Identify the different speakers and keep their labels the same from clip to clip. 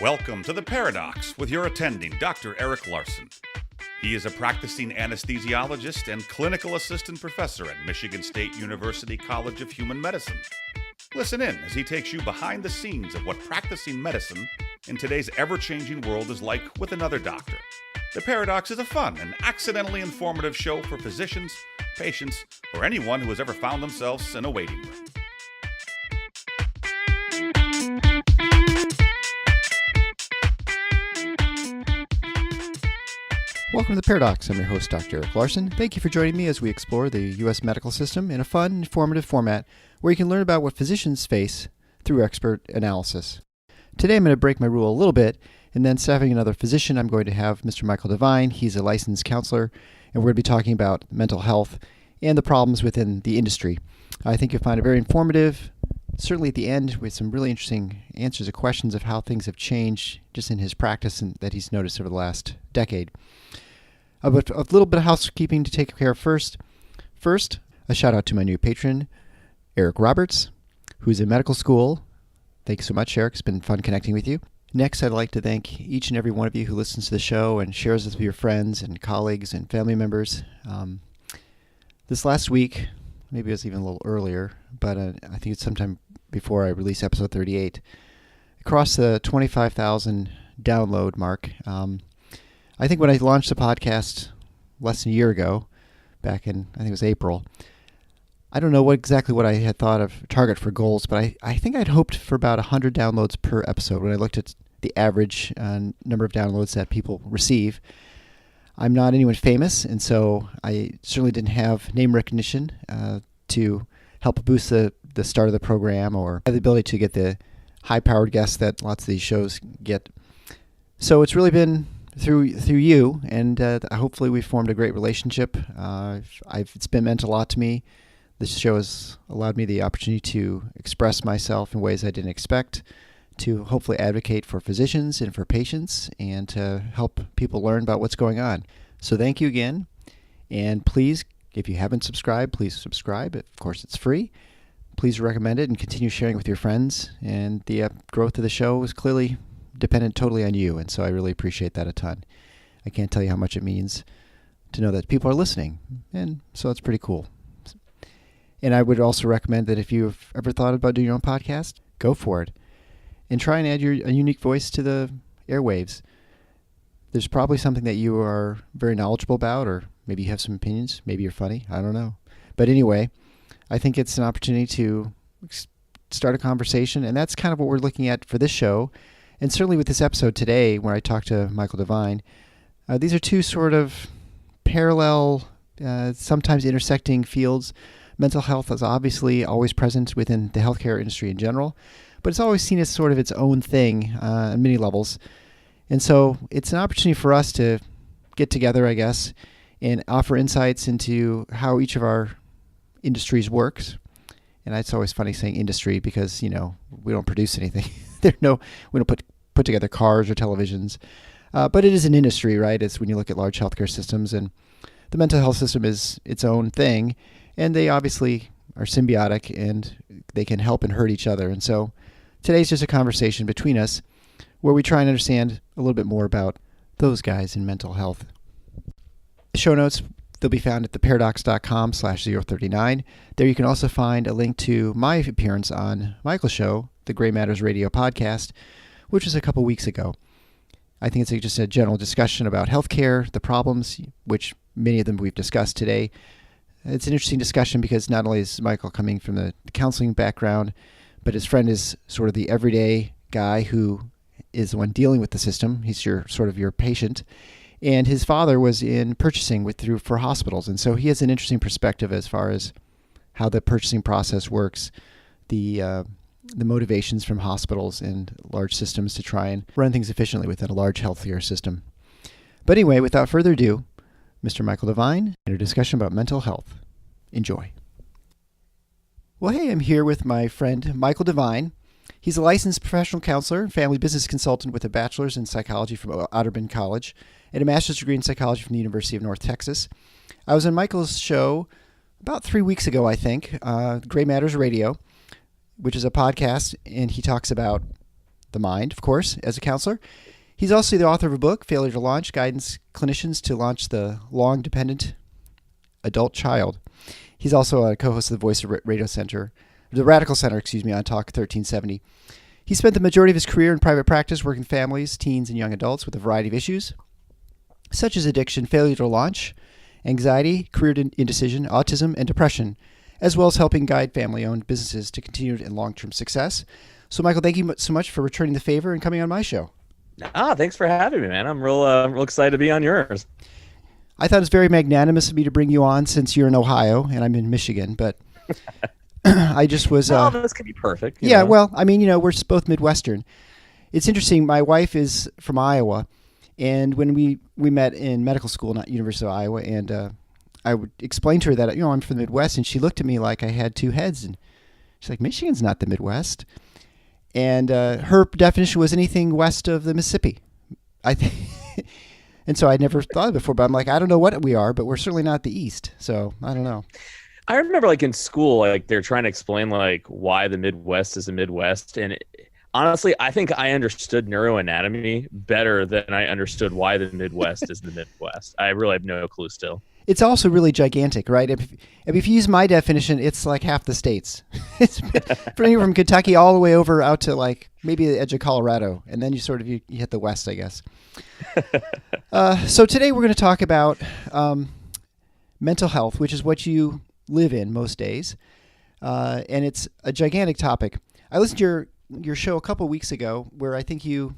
Speaker 1: Welcome to the Paradox with your attending, Dr. Eric Larson. He is a practicing anesthesiologist and clinical assistant professor at Michigan State University College of Human Medicine. Listen in as he takes you behind the scenes of what practicing medicine in today's ever-changing world is like with another doctor. The Paradox is a fun and accidentally informative show for physicians, patients, or anyone who has ever found themselves in a waiting room.
Speaker 2: Welcome to the Paradox. I'm your host, Dr. Eric Larson. Thank you for joining me as we explore the U.S. medical system in a fun, informative format where you can learn about what physicians face through expert analysis. Today I'm going to break my rule a little bit, and then instead of having another physician, I'm going to have Mr. Michael DeVine. He's a licensed counselor, and we're going to be talking about mental health and the problems within the industry. I think you'll find it very informative, certainly at the end with some really interesting answers to questions of how things have changed just in his practice and that he's noticed over the last decade. But a little bit of housekeeping to take care of first. First, a shout out to my new patron, Eric Roberts, who's in medical school. Thank you so much, Eric. It's been fun connecting with you. Next, I'd like to thank each and every one of you who listens to the show and shares this with your friends and colleagues and family members. This last week, maybe it was even a little earlier, but I think it's sometime before I release episode 38, I crossed the 25,000 download mark. I think when I launched the podcast less than a year ago, back in, I think it was April, I don't know exactly what I had thought of target for goals, but I think I'd hoped for about 100 downloads per episode when I looked at the average number of downloads that people receive. I'm not anyone famous, and so I certainly didn't have name recognition to help boost the start of the program or have the ability to get the high-powered guests that lots of these shows get. So it's really been through you, and hopefully we've formed a great relationship. It's been meant a lot to me. This show has allowed me the opportunity to express myself in ways I didn't expect, to hopefully advocate for physicians and for patients, and to help people learn about what's going on. So thank you again, and please, if you haven't subscribed, please subscribe. Of course, it's free. Please recommend it and continue sharing with your friends, and the growth of the show is clearly dependent totally on you, and so I really appreciate that a ton. I can't tell you how much it means to know that people are listening, and so it's pretty cool. And I would also recommend that if you've ever thought about doing your own podcast, go for it, and try and add a unique voice to the airwaves. There's probably something that you are very knowledgeable about, or maybe you have some opinions, maybe you're funny, I don't know. But anyway, I think it's an opportunity to start a conversation, and that's kind of what we're looking at for this show. And certainly with this episode today, where I talked to Michael DeVine, these are two sort of parallel, sometimes intersecting fields. Mental health is obviously always present within the healthcare industry in general, but it's always seen as sort of its own thing on many levels. And so it's an opportunity for us to get together, I guess, and offer insights into how each of our industries works. And it's always funny saying industry because, we don't produce anything. We don't put together cars or televisions. But it is an industry, right? It's when you look at large healthcare systems, and the mental health system is its own thing. And they obviously are symbiotic, and they can help and hurt each other. And so today's just a conversation between us where we try and understand a little bit more about those guys in mental health. The show notes, they'll be found at theparadox.com/039. There you can also find a link to my appearance on Michael's show, the Gray Matters Radio podcast, which was a couple weeks ago. I think it's just a general discussion about healthcare, the problems, which many of them we've discussed today. It's an interesting discussion because not only is Michael coming from the counseling background, but his friend is sort of the everyday guy who is the one dealing with the system. He's your patient. And his father was in purchasing for hospitals. And so he has an interesting perspective as far as how the purchasing process works, the motivations from hospitals and large systems to try and run things efficiently within a large healthcare system. But anyway, without further ado, Mr. Michael DeVine and a discussion about mental health. Enjoy. Well, hey, I'm here with my friend Michael DeVine. He's a licensed professional counselor and family business consultant with a bachelor's in psychology from Epidemic College and a master's degree in psychology from the University of North Texas. I was on Michael's show about 3 weeks ago, I think, Gray Matters Radio, which is a podcast, and he talks about the mind, of course, as a counselor. He's also the author of a book, Failure to Launch, Guidance Clinicians to Launch the Long-Dependent Adult Child. He's also a co-host of the Voice Radio Center, the Radical Center, on Talk 1370. He spent the majority of his career in private practice working with families, teens, and young adults with a variety of issues, such as addiction, failure to launch, anxiety, career indecision, autism, and depression, as well as helping guide family-owned businesses to continued and long-term success. So, Michael, thank you so much for returning the favor and coming on my show.
Speaker 3: Thanks for having me, man. I'm real excited to be on yours.
Speaker 2: I thought it was very magnanimous of me to bring you on since you're in Ohio and I'm in Michigan, but I just was...
Speaker 3: this could be perfect.
Speaker 2: Yeah, know? Well, I mean, we're both Midwestern. It's interesting. My wife is from Iowa, and when we met in medical school, not University of Iowa, and I would explain to her that, I'm from the Midwest, and she looked at me like I had two heads, and she's like, Michigan's not the Midwest. And her definition was anything west of the Mississippi, I think. And so I'd never thought of it before, but I'm like, I don't know what we are, but we're certainly not the East. So I don't know.
Speaker 3: I remember in school, they're trying to explain why the Midwest is the Midwest. And honestly, I think I understood neuroanatomy better than I understood why the Midwest is the Midwest. I really have no clue still.
Speaker 2: It's also really gigantic, right? If you use my definition, it's like half the states. It's from Kentucky all the way over out to maybe the edge of Colorado, and then you hit the West, I guess. So today we're going to talk about mental health, which is what you live in most days, and it's a gigantic topic. I listened to your show a couple weeks ago, where I think you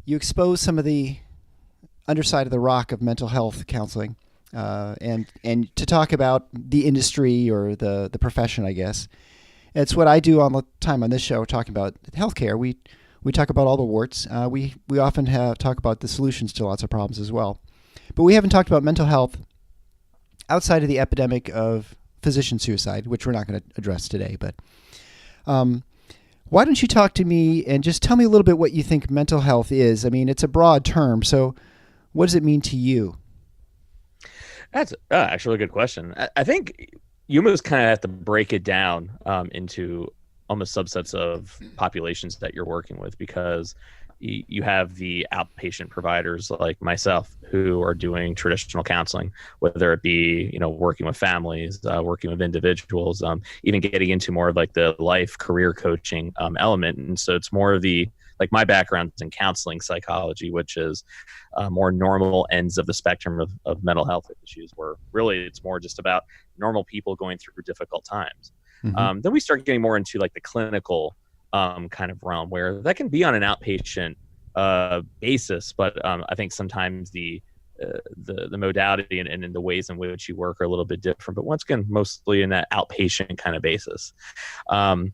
Speaker 2: exposed some of the underside of the rock of mental health counseling, and to talk about the industry or the profession, I guess. It's what I do all the time on this show, talking about healthcare. We talk about all the warts. We often talk about the solutions to lots of problems as well. But we haven't talked about mental health outside of the epidemic of physician suicide, which we're not going to address today. But why don't you talk to me and just tell me a little bit what you think mental health is? I mean, it's a broad term, so what does it mean to you?
Speaker 3: That's actually a good question. I think you almost kind of have to break it down into almost subsets of populations that you're working with, because you have the outpatient providers like myself who are doing traditional counseling, whether it be, working with families, working with individuals, even getting into more of the life career coaching element. And so it's more of the, my background is in counseling psychology, which is more normal ends of the spectrum of mental health issues, where really it's more just about normal people going through difficult times. Mm-hmm. Then we start getting more into the clinical kind of realm, where that can be on an outpatient basis, but I think sometimes the modality and the ways in which you work are a little bit different. But once again, mostly in that outpatient kind of basis. But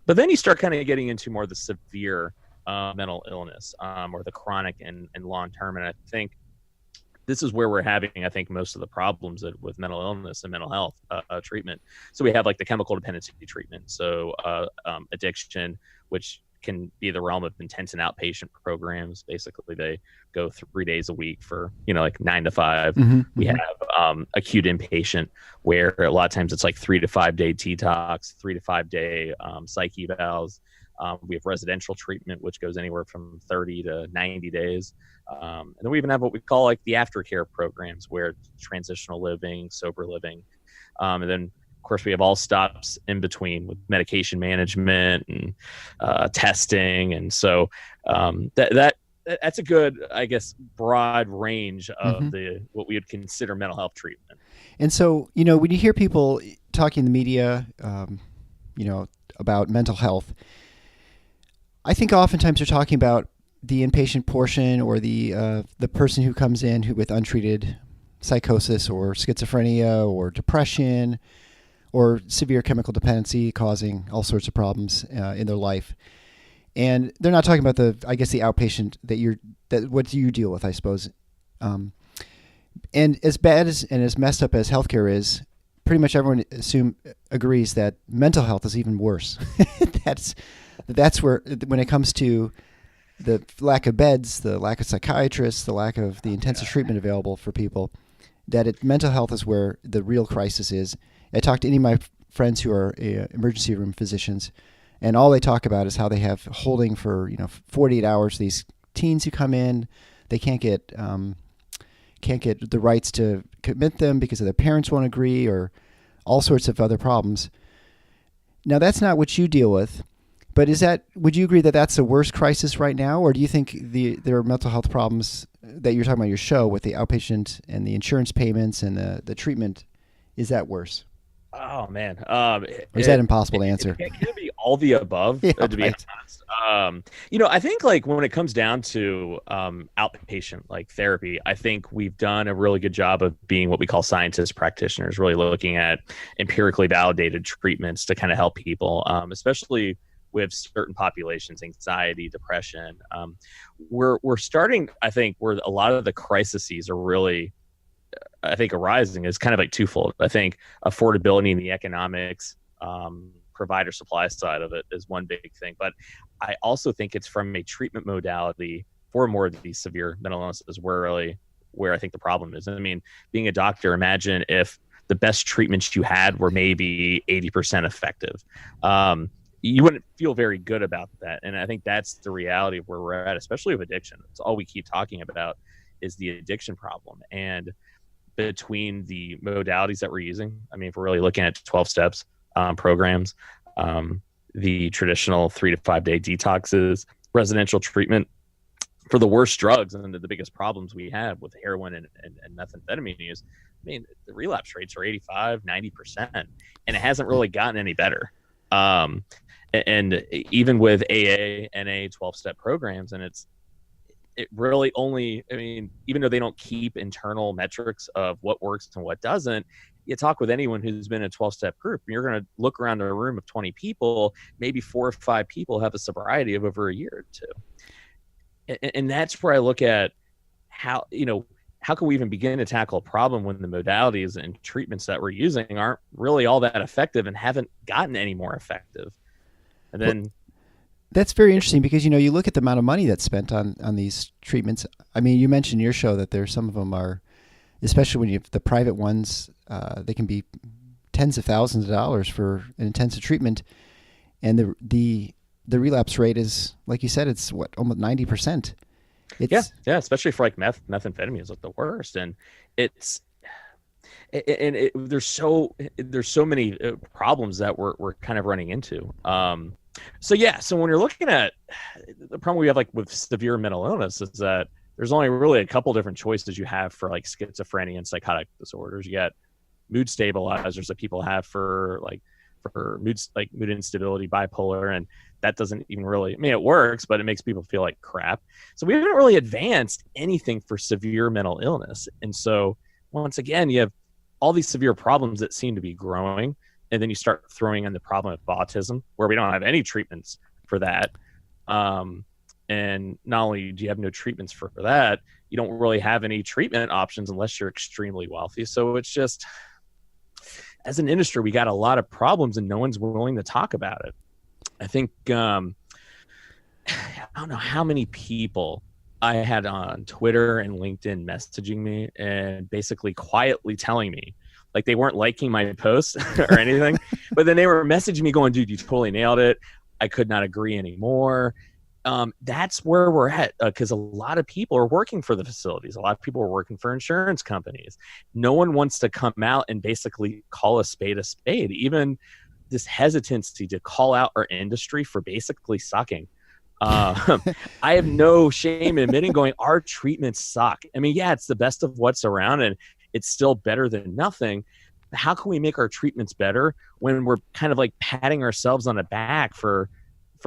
Speaker 3: then you start kind of getting into more the severe mental illness or the chronic and long term, and I think this is where we're having, most of the problems with mental illness and mental health treatment. So we have the chemical dependency treatment. So addiction, which can be the realm of intense and outpatient programs. Basically, they go 3 days a week for, 9 to 5. Mm-hmm. We have acute inpatient, where a lot of times it's 3 to 5 day detox, 3 to 5 day psych evals. We have residential treatment, which goes anywhere from 30 to 90 days. And then we even have what we call the aftercare programs, where transitional living, sober living. And then, of course, we have all stops in between with medication management and testing. And so that's a good, broad range of mm-hmm. what we would consider mental health treatment.
Speaker 2: And so, when you hear people talking in the media, about mental health, I think oftentimes they're talking about the inpatient portion, or the person who comes in with untreated psychosis or schizophrenia or depression or severe chemical dependency causing all sorts of problems in their life. And they're not talking about the outpatient what you deal with, I suppose. And as bad and as messed up as healthcare is, pretty much everyone agrees that mental health is even worse. That's where, when it comes to the lack of beds, the lack of psychiatrists, the lack of the intensive treatment available for people, mental health is where the real crisis is. I talk to any of my friends who are emergency room physicians, and all they talk about is how they have holding for 48 hours. These teens who come in, they can't get the rights to commit them because their parents won't agree, or all sorts of other problems. Now, that's not what you deal with, but would you agree that that's the worst crisis right now, or do you think there are mental health problems that you're talking about in your show with the outpatient and the insurance payments and the treatment? Is that worse?
Speaker 3: Oh man,
Speaker 2: or is that impossible to answer?
Speaker 3: It can be all the above,
Speaker 2: Yeah,
Speaker 3: to be
Speaker 2: right.
Speaker 3: honest. I think like when it comes down to outpatient like therapy, I think we've done a really good job of being what we call scientist practitioners, really looking at empirically validated treatments to kind of help people, especially with certain populations, anxiety, depression. We're starting, I think, where a lot of the crises are really, I think, arising is kind of like twofold. I think affordability and the economics, provider supply side of it is one big thing. But I also think it's from a treatment modality for more of these severe mental illnesses where I think the problem is. I mean, being a doctor, imagine if the best treatments you had were maybe 80% effective. You wouldn't feel very good about that. And I think that's the reality of where we're at, especially with addiction. It's all we keep talking about is the addiction problem. And between the modalities that we're using, I mean, if we're really looking at 12 steps programs, the traditional 3 to 5 day detoxes, residential treatment for the worst drugs and the biggest problems we have with heroin and methamphetamine use, I mean, the relapse rates are 85, 90%, and it hasn't really gotten any better. And even with AA, NA, 12-step programs, and it really only, I mean, even though they don't keep internal metrics of what works and what doesn't, you talk with anyone who's been in a 12-step group, and you're going to look around a room of 20 people, maybe 4 or 5 people have a sobriety of over a year or two. And that's where I look at how can we even begin to tackle a problem when the modalities and treatments that we're using aren't really all that effective and haven't gotten any more effective. And then
Speaker 2: that's very interesting because, you look at the amount of money that's spent on these treatments. I mean, you mentioned in your show that some of them are, especially when you have the private ones, they can be tens of thousands of dollars for an intensive treatment. And the relapse rate is, like you said, it's almost 90%.
Speaker 3: Yeah, especially for like methamphetamine is like the worst. And there's so many problems that we're kind of running into. So when you're looking at the problem we have like with severe mental illness is that there's only really a couple different choices you have for like schizophrenia and psychotic disorders. You got mood stabilizers that people have for mood instability, bipolar, and that doesn't even really, I mean, it works, but it makes people feel like crap. So we haven't really advanced anything for severe mental illness. And so once again, you have all these severe problems that seem to be growing. And then you start throwing in the problem of autism, where we don't have any treatments for that. And not only do you have no treatments for that, you don't really have any treatment options unless you're extremely wealthy. So it's just, as an industry, we got a lot of problems and no one's willing to talk about it. I think, I don't know how many people I had on Twitter and LinkedIn messaging me and basically quietly telling me, like, they weren't liking my posts or anything, but then they were messaging me going, dude, you totally nailed it. I could not agree anymore. That's where we're at, because a lot of people are working for the facilities. A lot of people are working for insurance companies. No one wants to come out and basically call a spade a spade. Even this hesitancy to call out our industry for basically sucking. I have no shame in admitting our treatments suck. I mean, yeah, it's the best of what's around and it's still better than nothing. How can we make our treatments better when we're kind of like patting ourselves on the back for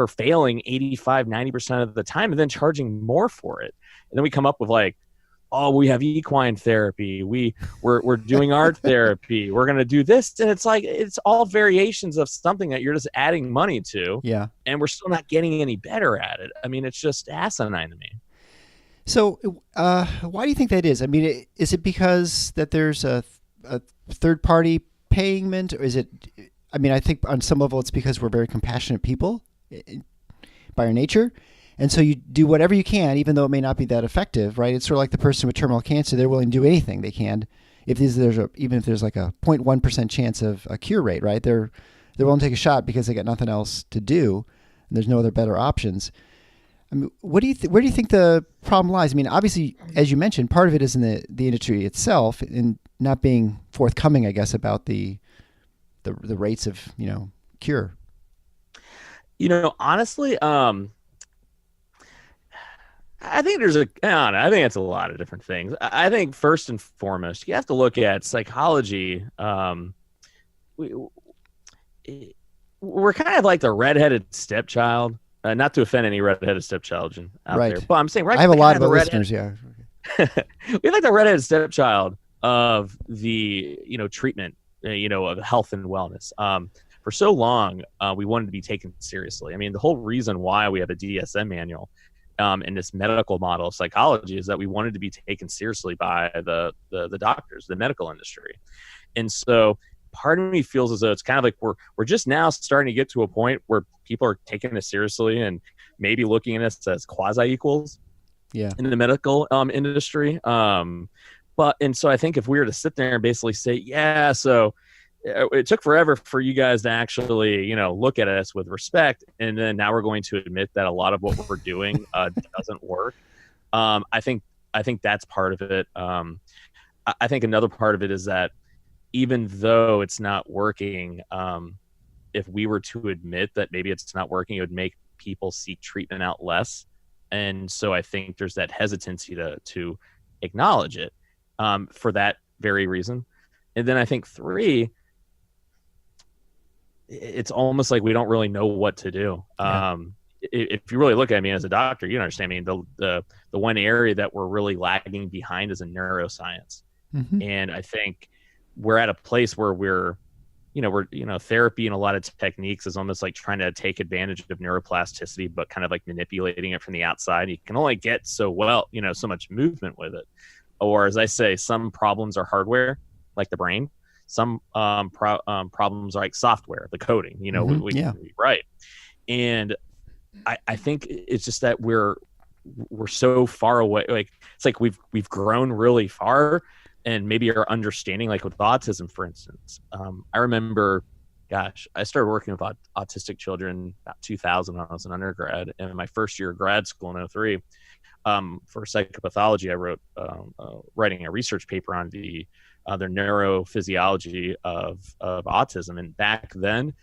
Speaker 3: failing 85, 90% of the time and then charging more for it? And then we come up with like, oh, we have equine therapy. We're doing art therapy. We're going to do this. And it's like, it's all variations of something that you're just adding money to.
Speaker 2: Yeah.
Speaker 3: And we're still not getting any better at it. I mean, it's just asinine to me.
Speaker 2: So why do you think that is? I mean, is it because that there's a third party payment, or is it, I mean, I think on some level it's because we're very compassionate people by our nature. And so you do whatever you can, even though it may not be that effective, right? It's sort of like the person with terminal cancer. They're willing to do anything they can even if there's like a 0.1% chance of a cure rate, right? They're willing to take a shot because they got nothing else to do, and there's no other better options. I mean, where do you think the problem lies? I mean, obviously, as you mentioned, part of it is in the industry itself and not being forthcoming, I guess, about the rates of cure.
Speaker 3: Honestly, I think I think it's a lot of different things. I think first and foremost, you have to look at psychology. We're kind of like the redheaded stepchild. Not to offend any redheaded stepchild out there, but I'm saying, right?
Speaker 2: I have a lot of listeners. Yeah,
Speaker 3: we're like the redheaded stepchild of the treatment, of health and wellness. For so long, we wanted to be taken seriously. I mean, the whole reason why we have a DSM manual in this medical model of psychology is that we wanted to be taken seriously by the doctors, the medical industry, and so. Part of me feels as though it's kind of like we're just now starting to get to a point where people are taking us seriously and maybe looking at us as quasi equals in the medical industry. So I think if we were to sit there and basically say, so it took forever for you guys to actually, look at us with respect. And then now we're going to admit that a lot of what we're doing doesn't work. I think that's part of it. I think another part of it is that even though it's not working, if we were to admit that maybe it's not working, it would make people seek treatment out less. And so I think there's that hesitancy to acknowledge it for that very reason. And then I think 3, it's almost like we don't really know what to do. If you really look at me as a doctor, you understand. I mean, the one area that we're really lagging behind is in neuroscience. Mm-hmm. And I think we're at a place where we're therapy and a lot of techniques is almost like trying to take advantage of neuroplasticity, but kind of like manipulating it from the outside. You can only get so much movement with it. Or as I say, some problems are hardware, like the brain. Some problems are like software, the coding, right. And I think it's just that we're so far away. Like, it's like we've grown really far. And maybe our understanding, like with autism, for instance, I remember, I started working with autistic children about 2000 when I was an undergrad. And in my first year of grad school in 2003, for psychopathology, I wrote writing a research paper on their neurophysiology of autism. And back then,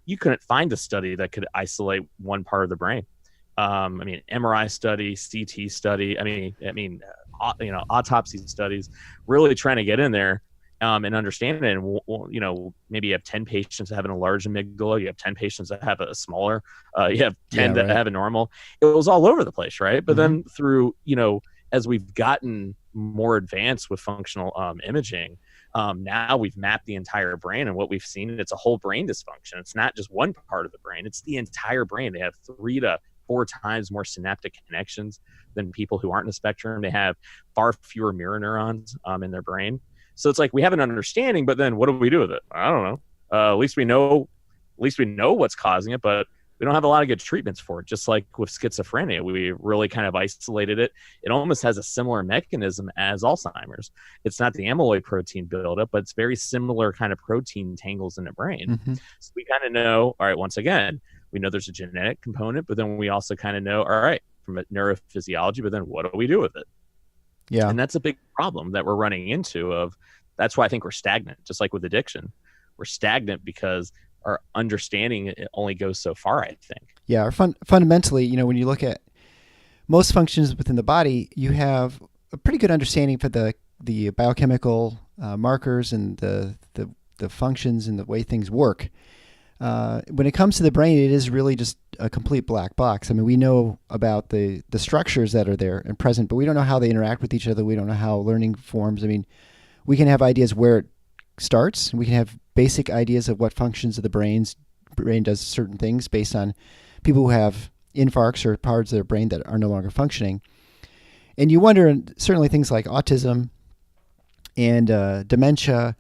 Speaker 3: you couldn't find a study that could isolate one part of the brain. MRI study, CT study. Autopsy studies, really trying to get in there and understand it. And maybe you have 10 patients that have an enlarged amygdala, you have 10 patients that have a smaller, you have 10 that have a normal. It was all over the place, right? But then through as we've gotten more advanced with functional imaging, now we've mapped the entire brain, and what we've seen, it's a whole brain dysfunction. It's not just one part of the brain; it's the entire brain. They have 3 to 4 times more synaptic connections than people who aren't in the spectrum. They have far fewer mirror neurons in their brain. So it's like we have an understanding, but then what do we do with it? I don't know. At least we know what's causing it, but we don't have a lot of good treatments for it. Just like with schizophrenia, we really kind of isolated it. It almost has a similar mechanism as Alzheimer's. It's not the amyloid protein buildup, but it's very similar kind of protein tangles in the brain. Mm-hmm. So we kind of know, all right, once again, we know there's a genetic component, but then we also kind of know, all right, from a neurophysiology, but then what do we do with it? Yeah. And that's a big problem that we're running into. That's why I think we're stagnant, just like with addiction. We're stagnant because our understanding only goes so far, I think.
Speaker 2: Yeah. Fundamentally, when you look at most functions within the body, you have a pretty good understanding for the biochemical markers and the functions and the way things work. When it comes to the brain, it is really just a complete black box. I mean, we know about the structures that are there and present, but we don't know how they interact with each other. We don't know how learning forms. I mean, we can have ideas where it starts, and we can have basic ideas of what functions of the brain does certain things based on people who have infarcts or parts of their brain that are no longer functioning. And you wonder, and certainly things like autism and dementia,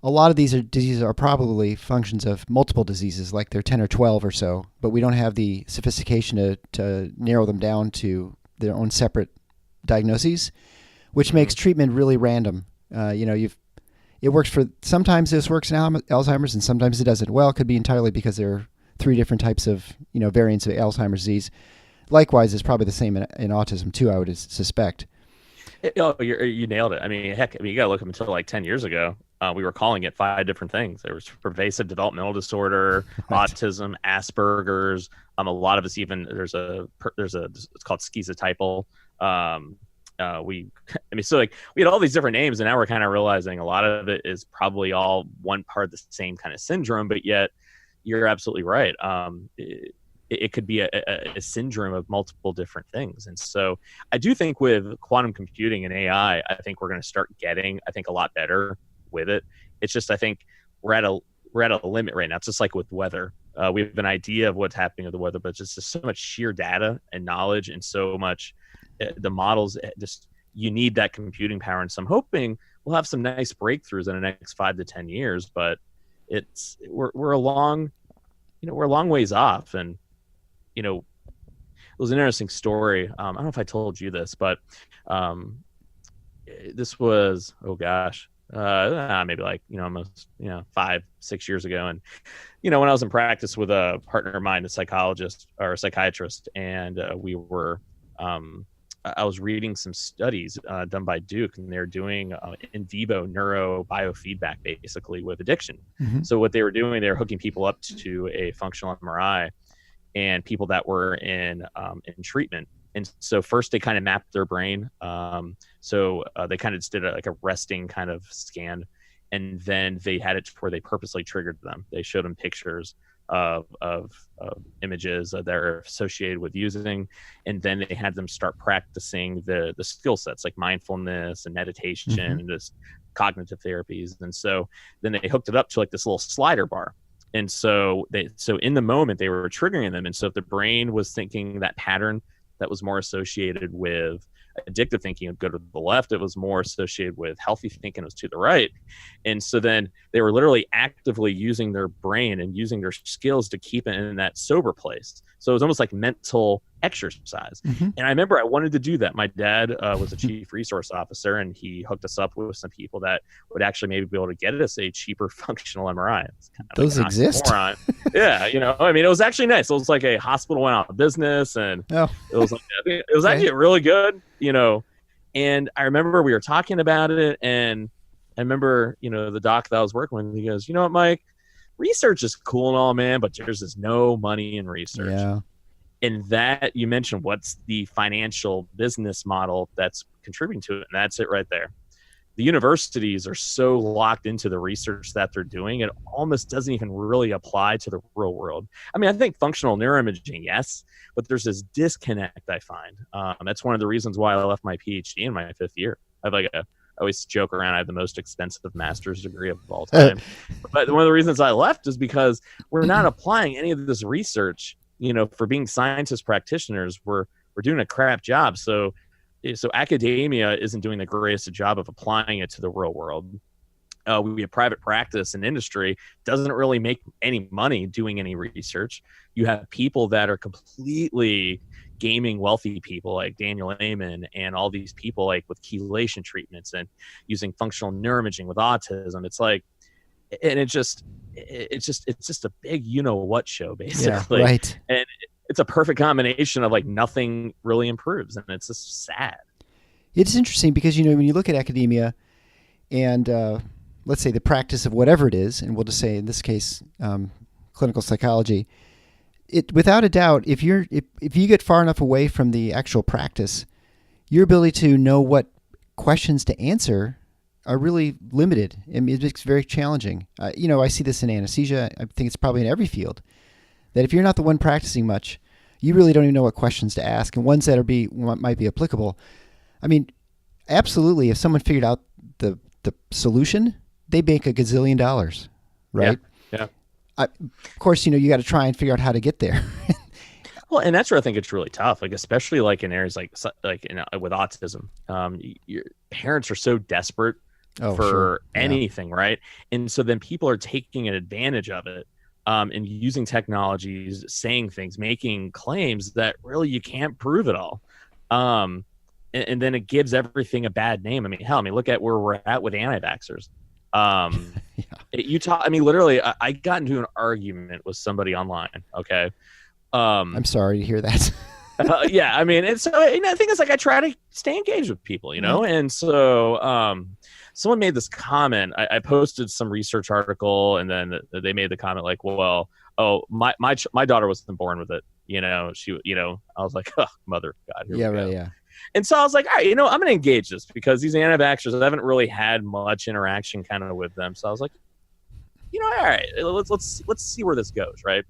Speaker 2: a lot of these diseases are probably functions of multiple diseases, like they're 10 or 12 or so, but we don't have the sophistication to narrow them down to their own separate diagnoses, which makes treatment really random. it works for, sometimes this works in Alzheimer's and sometimes it doesn't. Well, it could be entirely because there are 3 different types of, variants of Alzheimer's disease. Likewise, it's probably the same in autism too, I would suspect.
Speaker 3: You nailed it. I mean, heck, you got to look up until like 10 years ago. We were calling it 5 different things. There was pervasive developmental disorder, right, autism, Asperger's. A lot of us even it's called schizotypal. We had all these different names, and now we're kind of realizing a lot of it is probably all one part of the same kind of syndrome. But yet, you're absolutely right. It could be a syndrome of multiple different things. And so I do think with quantum computing and AI, I think we're going to start getting, a lot better with it. It's just, I think we're at a limit right now. It's just like with weather. We have an idea of what's happening with the weather, but just so much sheer data and knowledge and so much the models, just you need that computing power. And so I'm hoping we'll have some nice breakthroughs in the next 5 to 10 years, but we're a long ways off. And it was an interesting story. I don't know if I told you this, but this was, maybe like, almost, 5-6 years ago. And, when I was in practice with a partner of mine, a psychologist or a psychiatrist, and I was reading some studies done by Duke, and they're doing in vivo neurobiofeedback basically with addiction. Mm-hmm. So what they were doing, they were hooking people up to a functional MRI, and people that were in treatment. And so first they kind of mapped their brain. So they kind of just did a resting kind of scan. And then they had it where they purposely triggered them. They showed them pictures of images that are associated with using. And then they had them start practicing the skill sets like mindfulness and meditation, mm-hmm, and just cognitive therapies. And so then they hooked it up to like this little slider bar. And so in the moment they were triggering them. And so if the brain was thinking that pattern that was more associated with addictive thinking, it would go to the left. It was more associated with healthy thinking, it was to the right. And so then they were literally actively using their brain and using their skills to keep it in that sober place. So it was almost like mental exercise. Mm-hmm. And I remember I wanted to do that. My dad was a chief resource officer, and he hooked us up with some people that would actually maybe be able to get us a cheaper functional MRI.
Speaker 2: Those like exist?
Speaker 3: Yeah, it was actually nice. It was like a hospital went out of business, and it was actually really good, And I remember we were talking about it, and I remember, the doc that I was working with, he goes, "You know what, Mike? Research is cool and all, man, but there's just no money in research."
Speaker 2: Yeah.
Speaker 3: And that, you mentioned, what's the financial business model that's contributing to it, and that's it right there. The universities are so locked into the research that they're doing, it almost doesn't even really apply to the real world. I mean, I think functional neuroimaging, yes, but there's this disconnect I find. That's one of the reasons why I left my PhD in my 5th year. I always joke around, I have the most expensive master's degree of all time. But one of the reasons I left is because we're not applying any of this research. For being scientist practitioners, we're doing a crap job. So academia isn't doing the greatest job of applying it to the real world. We have private practice and industry doesn't really make any money doing any research. You have people that are completely gaming wealthy people like Daniel Amen and all these people like with chelation treatments and using functional neuroimaging with autism. It's like, and it's just a big what show basically.
Speaker 2: Yeah, right.
Speaker 3: And it's a perfect combination of like nothing really improves, and it's just sad.
Speaker 2: It's interesting because when you look at academia and let's say the practice of whatever it is, and we'll just say in this case clinical psychology, it without a doubt, if you get far enough away from the actual practice, your ability to know what questions to answer are really limited. I mean, it's very challenging. I see this in anesthesia. I think it's probably in every field, that if you're not the one practicing much, you really don't even know what questions to ask, and ones that might be applicable. I mean, absolutely, if someone figured out the solution, they make $1 gazillion, right?
Speaker 3: Yeah.
Speaker 2: Of course, you got to try and figure out how to get there.
Speaker 3: Well, and that's where I think it's really tough, like especially like in areas like with autism. Your parents are so desperate for anything, right? And so then people are taking an advantage of it, and using technologies, saying things, making claims that really you can't prove it all. And then it gives everything a bad name. I mean, look at where we're at with anti-vaxxers.
Speaker 2: Yeah.
Speaker 3: I mean, literally, I got into an argument with somebody online. Okay.
Speaker 2: I'm sorry to hear that.
Speaker 3: Yeah, I mean, it's I think it's like I try to stay engaged with people, and so someone made this comment. I posted some research article, and then they made the comment like, "Well, oh, my daughter wasn't born with it." She, I was like, "Oh, mother God, here
Speaker 2: Yeah,
Speaker 3: we go."
Speaker 2: right, yeah.
Speaker 3: And so I was like, "All right, I'm going to engage this because these anti-vaxxers, I haven't really had much interaction kind of with them." So I was like, all right, let's see where this goes, right?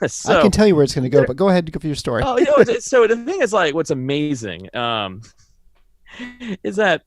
Speaker 3: So,
Speaker 2: I can tell you where it's going to go, but go ahead and go for your story.
Speaker 3: Oh, so the thing is, like, what's amazing is that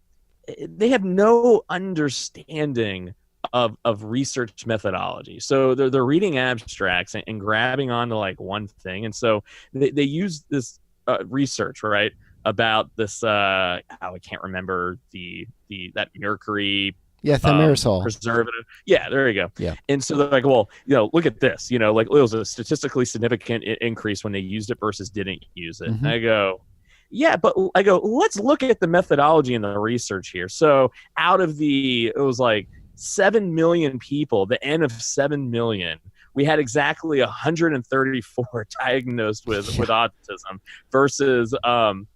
Speaker 3: they have no understanding of research methodology. So they're reading abstracts and grabbing onto like one thing, and so they use this research, right, about this. I can't remember that mercury.
Speaker 2: Yeah, thimerosal.
Speaker 3: Preservative. Yeah, there you go.
Speaker 2: Yeah.
Speaker 3: And so they're like, well, look at this. Like it was a statistically significant increase when they used it versus didn't use it.
Speaker 2: Mm-hmm.
Speaker 3: And I go, yeah, but let's look at the methodology and the research here. So it was like 7 million people, the N of 7 million, we had exactly 134 diagnosed with autism versus it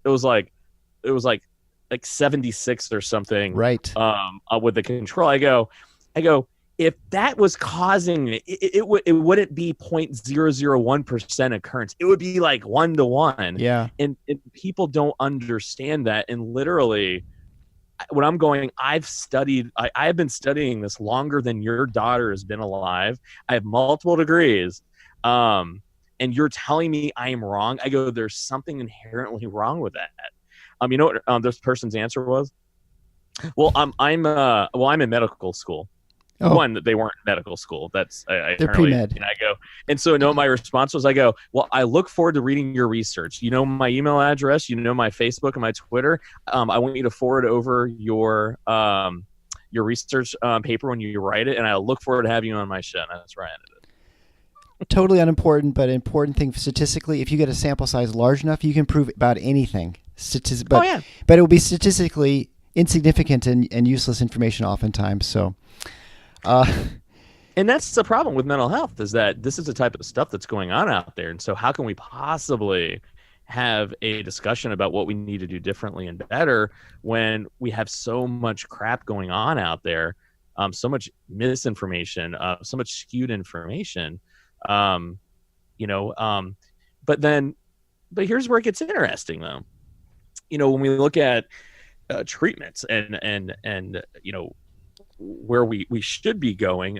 Speaker 3: was like 76 or something,
Speaker 2: right?
Speaker 3: With the control. I go, if that was causing it wouldn't be 0.001% occurrence. It would be like 1-to-1.
Speaker 2: Yeah.
Speaker 3: And people don't understand that. And literally, when I'm going, I have been studying this longer than your daughter has been alive. I have multiple degrees. And you're telling me I am wrong. I go, there's something inherently wrong with that. You know what this person's answer was? Well, I'm in medical school.
Speaker 2: Oh.
Speaker 3: One, that they weren't in medical school.
Speaker 2: They're pre-med.
Speaker 3: And I go, and so my response was, I go, well, I look forward to reading your research. You know my email address, my Facebook and my Twitter. I want you to forward over your research paper when you write it, and I look forward to having you on my show. And that's where I ended it.
Speaker 2: Totally unimportant, but an important thing statistically. If you get a sample size large enough, you can prove about anything. But it will be statistically insignificant and useless information oftentimes. So,
Speaker 3: and that's the problem with mental health, is that this is the type of stuff that's going on out there. And so how can we possibly have a discussion about what we need to do differently and better when we have so much crap going on out there, so much misinformation, so much skewed information, but here's where it gets interesting, though. When we look at treatments and where we should be going,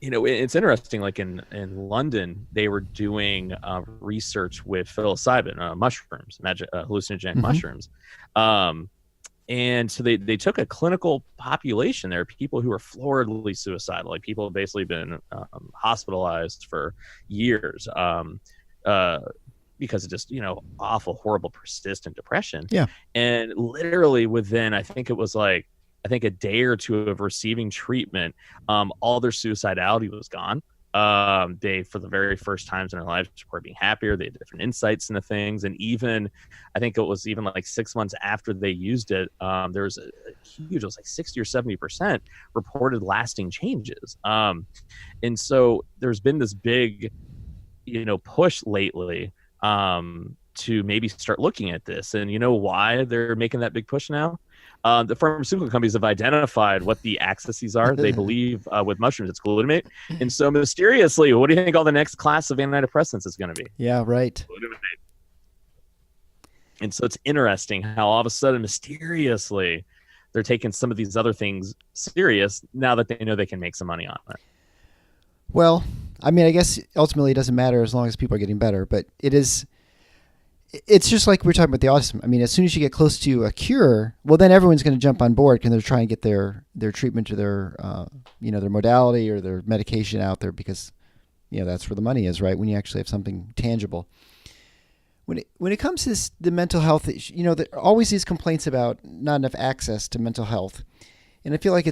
Speaker 3: it's interesting. Like in London, they were doing research with psilocybin mushrooms, hallucinogenic mushrooms, and so they took a clinical population there, people who are floridly suicidal, like people have basically been hospitalized for years. Because of just, awful, horrible, persistent depression.
Speaker 2: Yeah. And
Speaker 3: literally within, I think a day or two of receiving treatment, all their suicidality was gone. They, for the very first times in their lives, were being happier. They had different insights into things. And even, I think it was even like 6 months after they used it, there was a huge, it was like 60 or 70% reported lasting changes. And so there's been this big, push lately to maybe start looking at this. And you know why they're making that big push now? The pharmaceutical companies have identified what the accesses are. They believe with mushrooms it's glutamate. And so mysteriously, what do you think all the next class of antidepressants is going to be?
Speaker 2: Yeah, right.
Speaker 3: Glutamate. And so it's interesting how all of a sudden, mysteriously, they're taking some of these other things serious now that they know they can make some money on it.
Speaker 2: Well, I mean, I guess ultimately it doesn't matter as long as people are getting better, but it's just like we're talking about the autism. I mean, as soon as you get close to a cure, well, then everyone's going to jump on board because they're trying to get their treatment to their, their modality or their medication out there because, that's where the money is, right? When you actually have something tangible. When it comes to the mental health, there are always these complaints about not enough access to mental health. And I feel like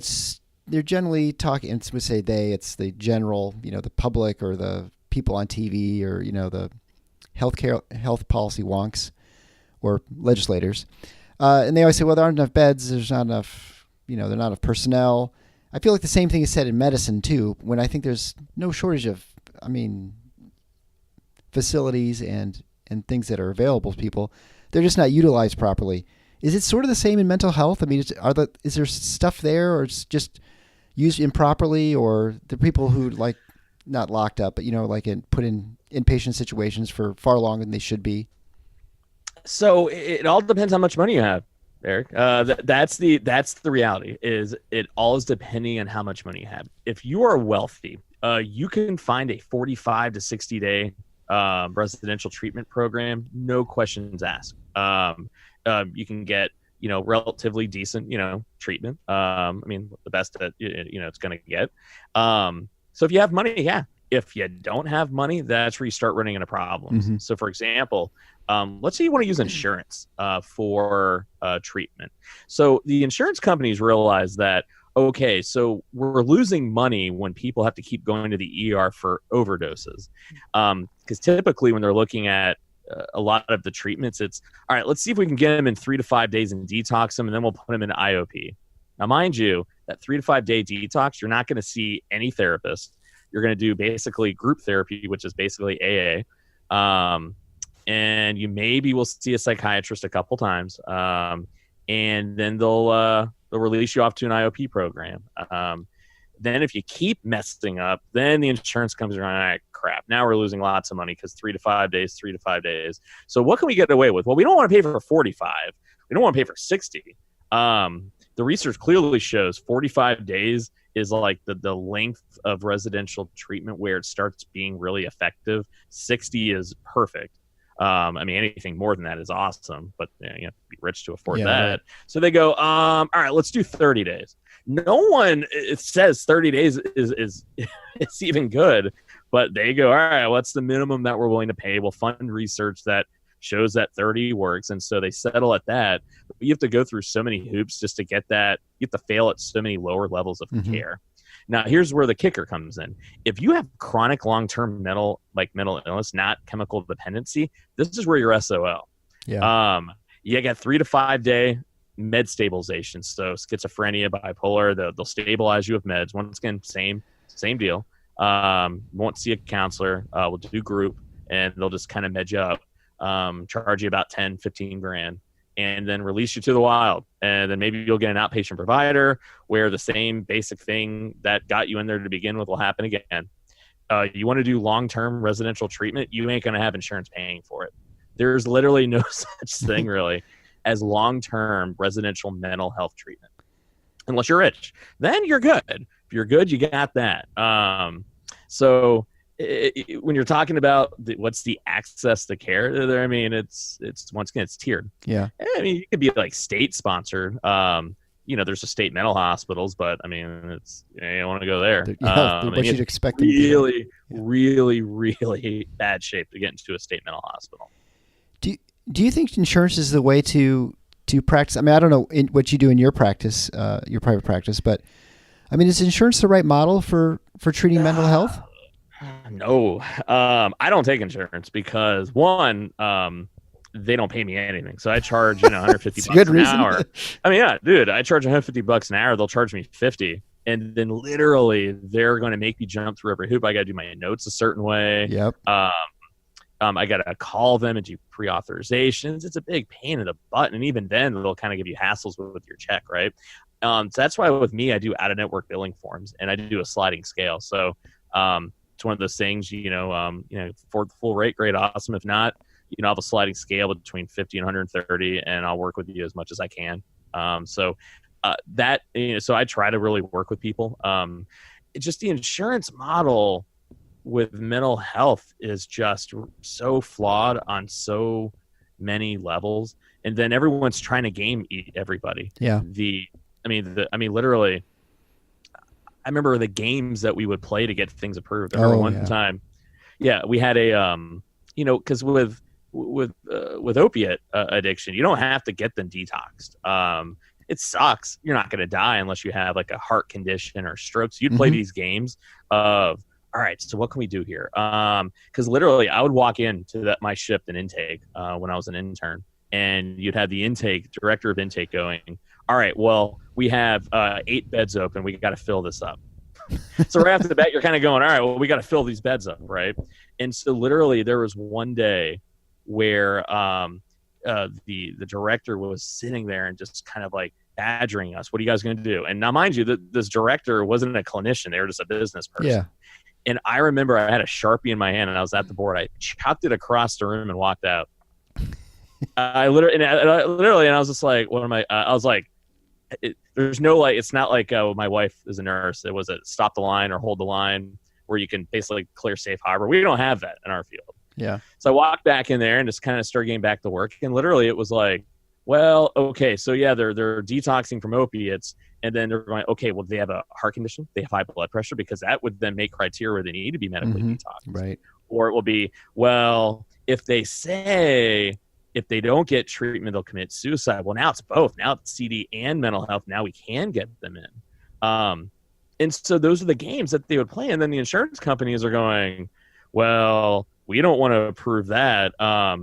Speaker 2: they're generally talking, and we say it's the general, the public or the people on TV or, the health policy wonks or legislators. And they always say, well, there aren't enough beds. There's not enough they're not of personnel. I feel like the same thing is said in medicine too, when I think there's no shortage of, facilities and things that are available to people. They're just not utilized properly. Is it sort of the same in mental health? I mean, is there stuff there, or it's just used improperly, or the people who like not locked up, but put in inpatient situations for far longer than they should be?
Speaker 3: So it all depends how much money you have, Eric. That's the reality. Is it all is depending on how much money you have. If you are wealthy, you can find a 45 to 60 day residential treatment program, no questions asked. You can get relatively decent treatment. The best that it's going to get. So if you have money, yeah. If you don't have money, that's where you start running into problems.
Speaker 2: Mm-hmm.
Speaker 3: So for example, let's say you want to use insurance for treatment. So the insurance companies realize that, okay, so we're losing money when people have to keep going to the ER for overdoses. Because typically when they're looking at a lot of the treatments, it's, all right, let's see if we can get them in 3 to 5 days and detox them, and then we'll put them in IOP. Now, mind you, that 3 to 5 day detox, you're not going to see any therapist. You're going to do basically group therapy, which is basically AA. And you maybe will see a psychiatrist a couple times. And then they'll release you off to an IOP program. Then if you keep messing up, then the insurance companies are going, all right, crap. Now we're losing lots of money because 3 to 5 days. So what can we get away with? Well, we don't want to pay for 45. We don't want to pay for 60. The research clearly shows 45 days is like the length of residential treatment where it starts being really effective. 60 is perfect. Anything more than that is awesome, but you have to be rich to afford that. Right. So they go, all right, let's do 30 days. No one says 30 days is it's even good, but they go, all right, what's the minimum that we're willing to pay? We'll fund research that shows that 30 works. And so they settle at that. But you have to go through so many hoops just to get that. You have to fail at so many lower levels of care. Now, here's where the kicker comes in. If you have chronic long-term mental illness, not chemical dependency, this is where you're SOL.
Speaker 2: Yeah.
Speaker 3: You get 3 to 5 day med stabilization. So schizophrenia, bipolar, they'll stabilize you with meds. Once again, same deal. Won't see a counselor. We'll do group, and they'll just kind of med you up, charge you about 10, 15 grand. And then release you to the wild. And then maybe you'll get an outpatient provider where the same basic thing that got you in there to begin with will happen again. You want to do long-term residential treatment, you ain't going to have insurance paying for it. There's literally no such thing really as long-term residential mental health treatment. Unless you're rich. Then you're good. If you're good, you got that. So when you're talking about what's the access to care there, it's once again, it's tiered.
Speaker 2: Yeah.
Speaker 3: It could be like state sponsored. There's a state mental hospitals, but it's you don't want to go there.
Speaker 2: What you'd expect.
Speaker 3: Really, really, really bad shape to get into a state mental hospital.
Speaker 2: Do you think insurance is the way to practice? I don't know what you do in your practice, your private practice, but is insurance the right model for treating mental health?
Speaker 3: No, I don't take insurance because one, they don't pay me anything. So I charge, $150 an hour. I charge $150 an hour. They'll charge me 50. And then literally they're going to make me jump through every hoop. I got to do my notes a certain way.
Speaker 2: Yep.
Speaker 3: I got to call them and do pre-authorizations. It's a big pain in the butt. And even then they'll kind of give you hassles with your check. Right. So that's why with me, I do out of network billing forms and I do a sliding scale. So, it's one of those things, for the full rate, great, awesome. If not, I'll have a sliding scale between 50 and 130, and I'll work with you as much as I can. So I try to really work with people. It's just the insurance model with mental health is just so flawed on so many levels, and then everyone's trying to game everybody.
Speaker 2: Yeah.
Speaker 3: Literally. I remember the games that we would play to get things approved. I remember one time, we had a, because with opiate addiction, you don't have to get them detoxed. It sucks. You're not going to die unless you have like a heart condition or stroke. So you'd play these games of, all right, so what can we do here? Because literally I would walk into my shift and intake when I was an intern, and you'd have the director of intake going, all right, well, we have 8 beds open. We got to fill this up. So right after the bat, you're kind of going, all right, well, we got to fill these beds up, right? And so literally there was one day where the director was sitting there and just kind of like badgering us. What are you guys going to do? And now, mind you, this director wasn't a clinician. They were just a business person. Yeah. And I remember I had a Sharpie in my hand and I was at the board. I chopped it across the room and walked out. I was just like, what am I? I was like, there's no like, it's not like my wife is a nurse. It was a stop the line or hold the line where you can basically clear safe harbor. We don't have that in our field.
Speaker 2: Yeah.
Speaker 3: So I walked back in there and just kind of started getting back to work. And literally it was like, well, okay, so yeah, they're detoxing from opiates. And then they're going, okay, well, they have a heart condition. They have high blood pressure, because that would then make criteria where they need to be medically detoxed.
Speaker 2: Right.
Speaker 3: Or it will be, well, if they say if they don't get treatment, they'll commit suicide. Well, now it's both. Now it's CD and mental health. Now we can get them in. And so those are the games that they would play. And then the insurance companies are going, well, we don't want to approve that. Why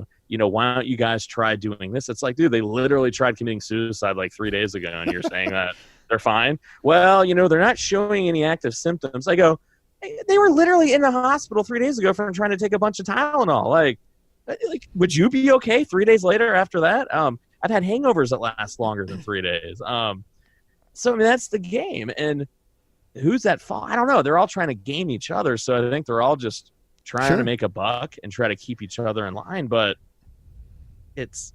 Speaker 3: don't you guys try doing this? It's like, dude, they literally tried committing suicide like 3 days ago, and you're saying that they're fine? Well, they're not showing any active symptoms. I go, they were literally in the hospital 3 days ago from trying to take a bunch of Tylenol. Like, would you be okay 3 days later after that? I've had hangovers that last longer than 3 days. So, I mean, that's the game. And who's at fault? I don't know. They're all trying to game each other. So I think they're all just trying to make a buck and try to keep each other in line. But it's,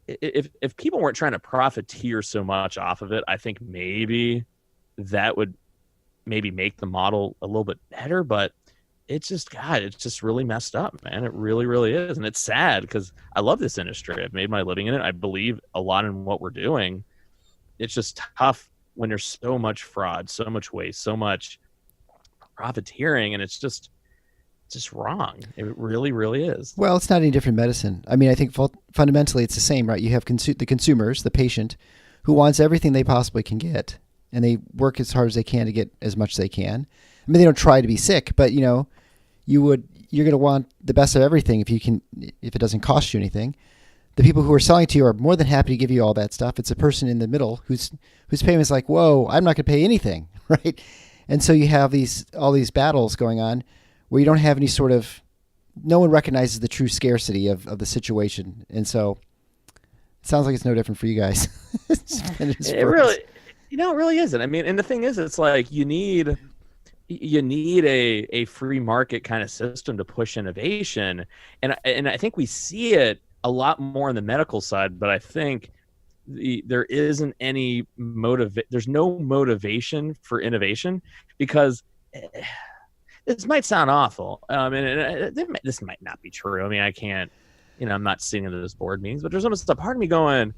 Speaker 3: if people weren't trying to profiteer so much off of it, I think maybe that would maybe make the model a little bit better. But it's just, God, it's just really messed up, man. It really, really is. And it's sad because I love this industry. I've made my living in it. I believe a lot in what we're doing. It's just tough when there's so much fraud, so much waste, so much profiteering, and it's just wrong. It really, really is.
Speaker 2: Well, it's not any different medicine. I mean, I think fundamentally it's the same, right? You have the consumers, the patient, who wants everything they possibly can get, and they work as hard as they can to get as much as they can. I mean, they don't try to be sick, but you're going to want the best of everything if it doesn't cost you anything. The people who are selling to you are more than happy to give you all that stuff. It's a person in the middle whose payment's like, whoa, I'm not going to pay anything, right? And so you have all these battles going on where you don't have any sort of, no one recognizes the true scarcity of the situation. And so it sounds like it's no different for you guys.
Speaker 3: It really, it really isn't. I mean, and the thing is, it's like you need a free market kind of system to push innovation. And I think we see it a lot more on the medical side, but I think there isn't any there's no motivation for innovation, because this might sound awful. This might not be true. I mean, I can't, I'm not sitting in those board meetings, but there's almost a part of me going,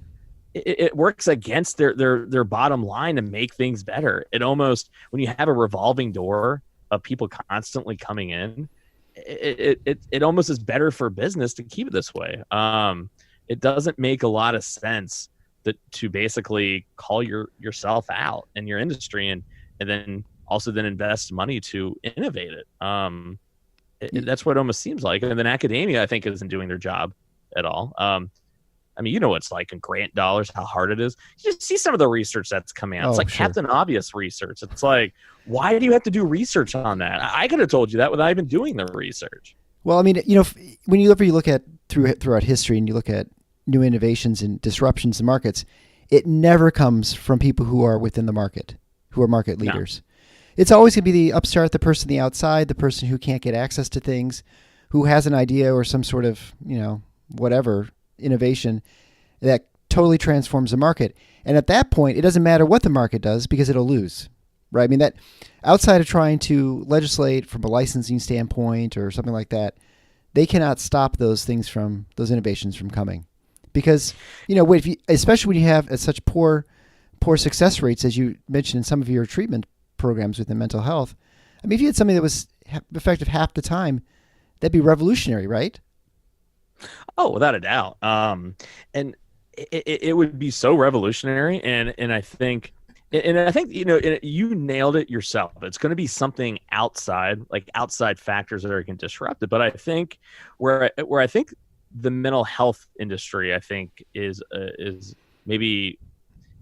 Speaker 3: it works against their bottom line to make things better. It almost, when you have a revolving door of people constantly coming in, it almost is better for business to keep it this way. It doesn't make a lot of sense to basically call yourself out in your industry and then also then invest money to innovate it. That's what it almost seems like. And then academia, I think, isn't doing their job at all. I mean, what it's like in grant dollars, how hard it is. You just see some of the research that's coming out. It's like Captain Obvious research. It's like, why do you have to do research on that? I could have told you that without even doing the research.
Speaker 2: Well, I mean, when you look at throughout history and you look at new innovations and disruptions in markets, it never comes from people who are within the market, who are market leaders. No. It's always going to be the upstart, the person on the outside, the person who can't get access to things, who has an idea or some sort of, whatever innovation that totally transforms the market. And at that point, it doesn't matter what the market does because it'll lose, right? I mean, that outside of trying to legislate from a licensing standpoint or something like that, they cannot stop those innovations from coming. Because, especially when you have such poor success rates, as you mentioned in some of your treatment programs within mental health. I mean, if you had something that was effective half the time, that'd be revolutionary, right?
Speaker 3: Oh, without a doubt. And it would be so revolutionary. And I think, you nailed it yourself. It's going to be something outside factors that are going to disrupt it. But I think where I think the mental health industry, I think is maybe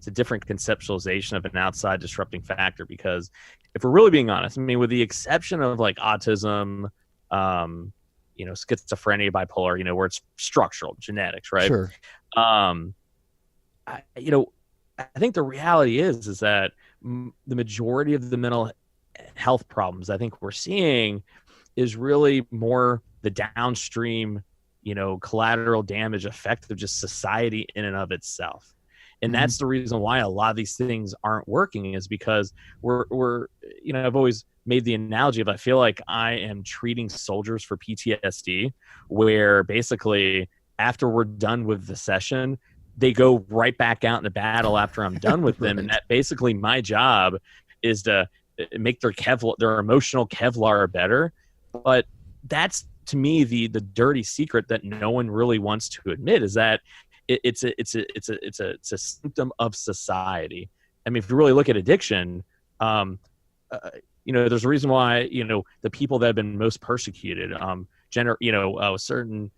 Speaker 3: a different conceptualization of an outside disrupting factor. Because if we're really being honest, I mean, with the exception of like autism, schizophrenia, bipolar, where it's structural genetics, right?
Speaker 2: Sure.
Speaker 3: I think the reality is that the majority of the mental health problems I think we're seeing is really more the downstream, collateral damage effect of just society in and of itself. And that's the reason why a lot of these things aren't working, is because we're I've always made the analogy of, I feel like I am treating soldiers for PTSD, where basically after we're done with the session, they go right back out into battle after I'm done with them. And that basically my job is to make their emotional Kevlar better. But that's, to me, the dirty secret that no one really wants to admit, is that it's a symptom of society. I mean, if you really look at addiction, there's a reason why, the people that have been most persecuted, certain,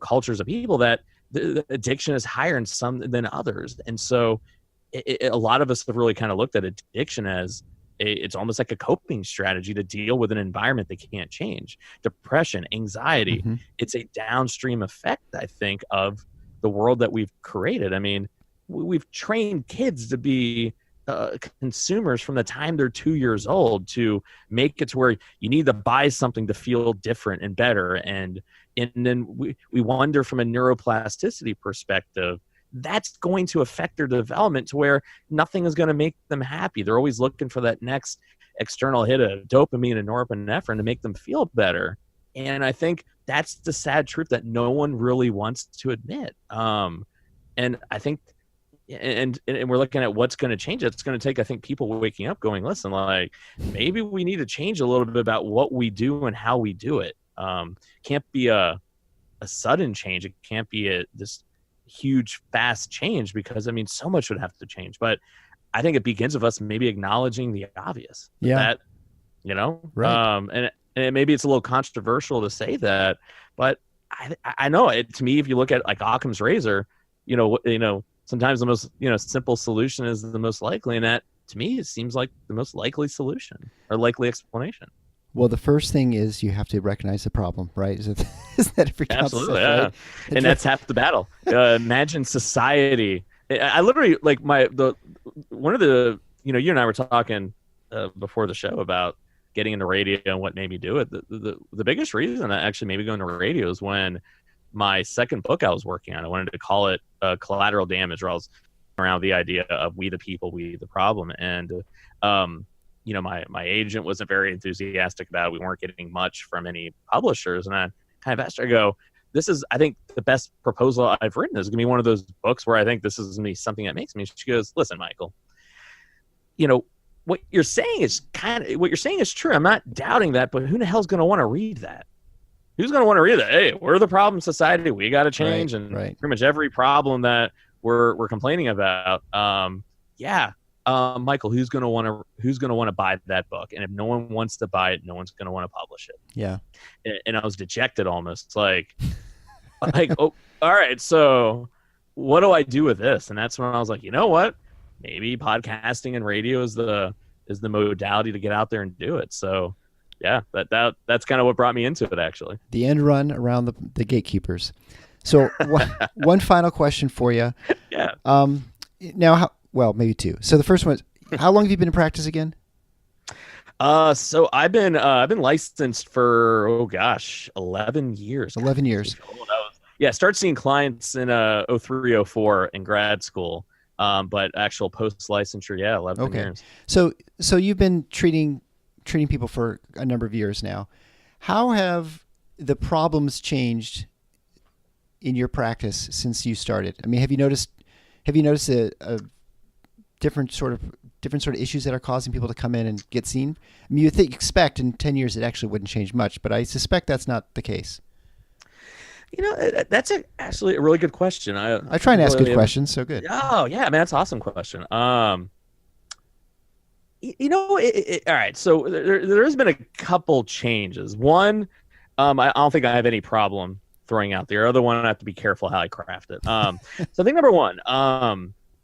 Speaker 3: cultures of people, that the addiction is higher in some than others. And so a lot of us have really kind of looked at addiction as it's almost like a coping strategy to deal with an environment they can't change. Depression, anxiety, it's a downstream effect, I think, of the world that we've created. I mean, we've trained kids to be consumers from the time they're 2 years old, to make it to where you need to buy something to feel different and better. And then we wonder from a neuroplasticity perspective, that's going to affect their development to where nothing is going to make them happy. They're always looking for that next external hit of dopamine and norepinephrine to make them feel better. And I think that's the sad truth that no one really wants to admit. And I think, and we're looking at what's going to change it. It's going to take, I think, people waking up going, listen, like, maybe we need to change a little bit about what we do and how we do it. Can't be a sudden change. It can't be this huge, fast change, because, I mean, so much would have to change. But I think it begins with us maybe acknowledging the obvious.
Speaker 2: Yeah.
Speaker 3: That,
Speaker 2: right.
Speaker 3: And maybe it's a little controversial to say that, but I know it. To me, if you look at like Occam's razor, sometimes the most simple solution is the most likely, and that, to me, it seems like the most likely solution or likely explanation.
Speaker 2: Well, the first thing is you have to recognize the problem, right? Is that every
Speaker 3: absolutely,
Speaker 2: concept,
Speaker 3: yeah.
Speaker 2: Right?
Speaker 3: And that's half the battle. Imagine society. I literally, like, one of the you and I were talking before the show about getting into radio and what made me do it. The biggest reason I actually maybe going to radio is when my second book I was working on, I wanted to call it Collateral Damage, where I was around the idea of we the people, we the problem. And my agent wasn't very enthusiastic about it. We weren't getting much from any publishers, and I kind of asked her, I go, this is, I think, the best proposal I've written. This is gonna be one of those books where I think this is gonna be something that makes me. She goes, listen, Michael, what you're saying is true. I'm not doubting that, but who the hell's going to want to read that? Who's going to want to read that? Hey, we're the problem society. We got to change. Right, and pretty much every problem that we're complaining about. Michael, who's going to want to buy that book? And if no one wants to buy it, no one's going to want to publish it.
Speaker 2: Yeah.
Speaker 3: And I was dejected, almost like, oh, all right. So what do I do with this? And that's when I was like, you know what? Maybe podcasting and radio is the modality to get out there and do it. So yeah, that's kind of what brought me into it, actually.
Speaker 2: The end run around the gatekeepers. So one final question for you.
Speaker 3: Yeah.
Speaker 2: Now, maybe two. So the first one is, how long have you been in practice again?
Speaker 3: So I've been licensed for 11 years.
Speaker 2: 11 years.
Speaker 3: Started seeing clients in 03, 04 in grad school. But actual post-licensure, 11 years.
Speaker 2: So you've been treating people for a number of years now. How have the problems changed in your practice since you started? I mean, have you noticed a different sort of issues that are causing people to come in and get seen? I mean, you expect in 10 years it actually wouldn't change much, but I suspect that's not the case.
Speaker 3: That's actually a really good question.
Speaker 2: I try and ask good questions, so good.
Speaker 3: Oh yeah, man, that's an awesome question. All right. So there has been a couple changes. One, I don't think I have any problem throwing out there. Other one, I have to be careful how I craft it. So I think number one,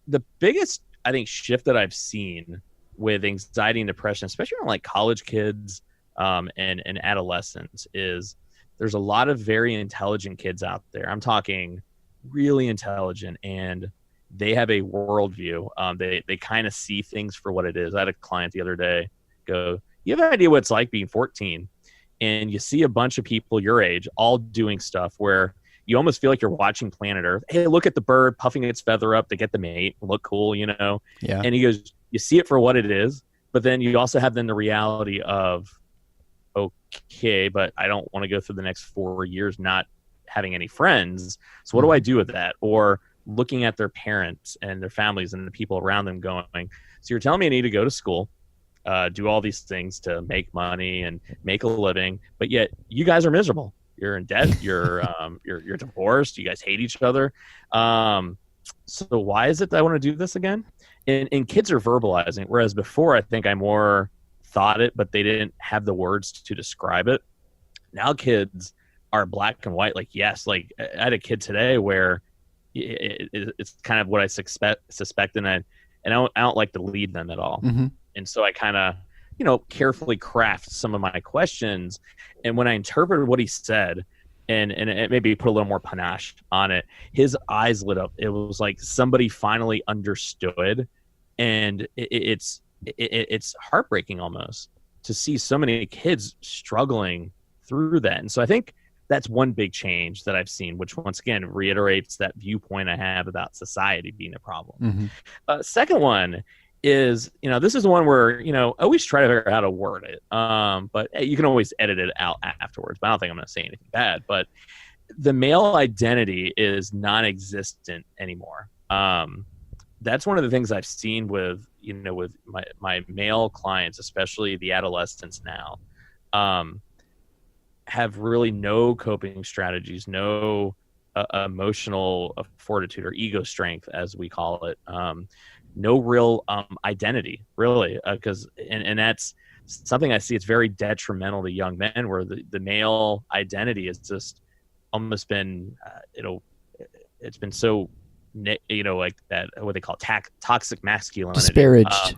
Speaker 3: the biggest I think, shift that I've seen with anxiety and depression, especially on like college kids and adolescents, is there's a lot of very intelligent kids out there. I'm talking really intelligent, and they have a worldview. They kind of see things for what it is. I had a client the other day go, you have an idea what it's like being 14, and you see a bunch of people your age all doing stuff where you almost feel like you're watching Planet Earth. Hey, look at the bird puffing its feather up to get the mate, look cool, you know?
Speaker 2: Yeah.
Speaker 3: And he goes, you see it for what it is, but then you also have then the reality of, okay, but I don't want to go through the next 4 years not having any friends. So what do I do with that? Or looking at their parents and their families and the people around them going, so you're telling me I need to go to school, do all these things to make money and make a living, but yet you guys are miserable. You're in debt. You're divorced. You guys hate each other. So why is it that I want to do this again? And kids are verbalizing, whereas before I think I more thought it, but they didn't have the words to describe it. Now kids are black and white. Like, yes, like I had a kid today where it's kind of what I suspect, and I don't like to lead them at all.
Speaker 2: Mm-hmm.
Speaker 3: And so I kind of, carefully craft some of my questions. And when I interpreted what he said, and it maybe put a little more panache on it, his eyes lit up. It was like somebody finally understood, and it's heartbreaking almost to see so many kids struggling through that. And so I think that's one big change that I've seen, which once again reiterates that viewpoint I have about society being a problem.
Speaker 2: Mm-hmm.
Speaker 3: Second one is, this is the one where, always try to figure out how to word it. But you can always edit it out afterwards, but I don't think I'm going to say anything bad. But the male identity is non-existent anymore. That's one of the things I've seen with, with my male clients, especially the adolescents now, have really no coping strategies, no emotional fortitude or ego strength, as we call it. No real identity, really, because and that's something I see. It's very detrimental to young men, where the male identity has just almost been, it's been so, like that, what they call toxic masculinity,
Speaker 2: disparaged.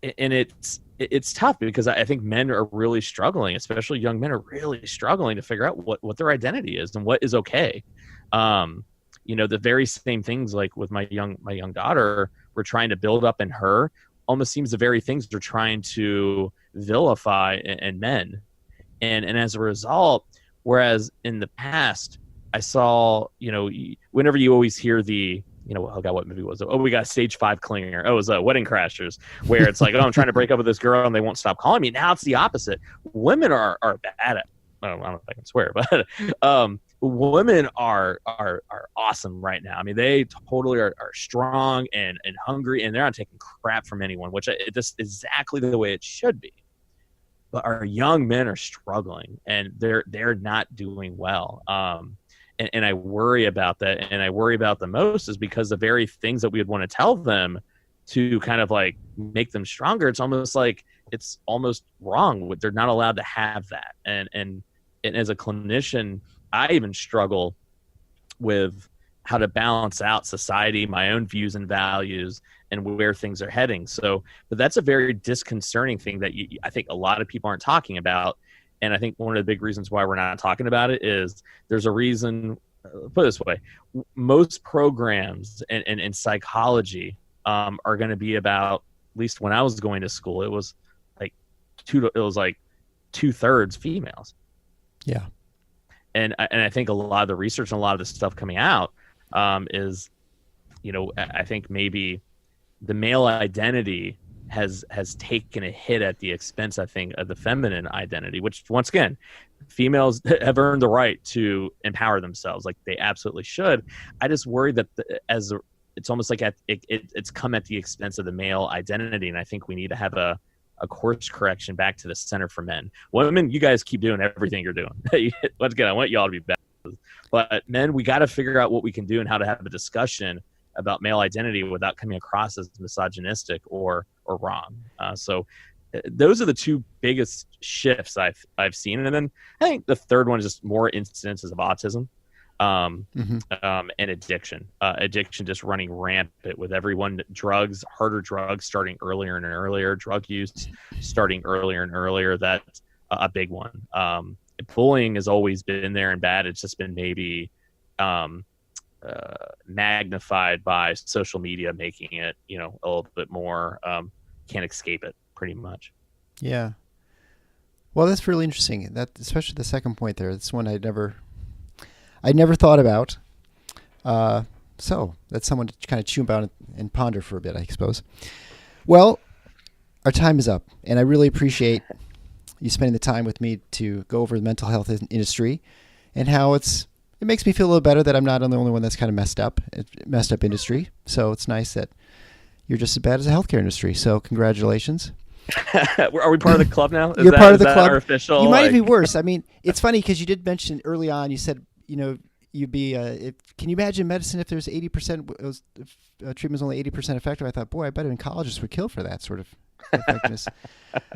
Speaker 3: And it's tough because I think men are really struggling, especially young men are really struggling to figure out what their identity is and what is okay. The very same things, like with my young daughter, we're trying to build up in her, almost seems the very things they're trying to vilify in men. And as a result, whereas in the past I saw, whenever you always hear the, oh God, what movie was it? Oh, we got Stage 5 clinger. Oh, it was Wedding Crashers, where it's like, oh, I'm trying to break up with this girl and they won't stop calling me. Now it's the opposite. Women are bad at, I don't know if I can swear, but women are awesome right now. I mean, they totally are strong and hungry, and they're not taking crap from anyone, which this is exactly the way it should be. But our young men are struggling, and they're not doing well. And I worry about that, and I worry about the most is because the very things that we would want to tell them to kind of like make them stronger, it's almost like it's almost wrong. They're not allowed to have that. And as a clinician, I even struggle with how to balance out society, my own views and values, and where things are heading. So, but that's a very disconcerting thing that I think a lot of people aren't talking about. And I think one of the big reasons why we're not talking about it is there's a reason, put it this way, most programs in psychology are going to be about, at least when I was going to school, it was like 2/3 females.
Speaker 2: Yeah.
Speaker 3: And I think a lot of the research and a lot of the stuff coming out is, I think maybe the male identity has taken a hit at the expense, I think, of the feminine identity, which once again, females have earned the right to empower themselves, like they absolutely should. I just worry that it's almost like it's come at the expense of the male identity, and I think we need to have a course correction back to the center for men. Women, you guys keep doing everything you're doing. Once again, I want y'all to be better. But men, we got to figure out what we can do and how to have a discussion about male identity without coming across as misogynistic or wrong. So those are the two biggest shifts I've seen. And then I think the third one is just more incidences of autism. and addiction. Addiction just running rampant with everyone. Drugs, harder drugs starting earlier and earlier. Drug use starting earlier and earlier. That's a big one. Bullying has always been there and bad. It's just been maybe magnified by social media, making it, a little bit more, can't escape it pretty much.
Speaker 2: Yeah. Well, that's really interesting. That, especially the second point there. That's one I'd never thought about. So that's someone to kind of chew about and ponder for a bit, I suppose. Well, our time is up, and I really appreciate you spending the time with me to go over the mental health industry and how it makes me feel a little better that I'm not the only one that's kind of messed up industry. So it's nice that you're just as bad as the healthcare industry. So congratulations.
Speaker 3: Are we part of the club now?
Speaker 2: You're part of the club.
Speaker 3: Our official,
Speaker 2: you might even be worse. I mean, it's funny because you did mention early on, you said, you'd be, can you imagine medicine if there's 80%, treatment's only 80% effective? I thought, boy, I bet an oncologist would kill for that sort of effectiveness.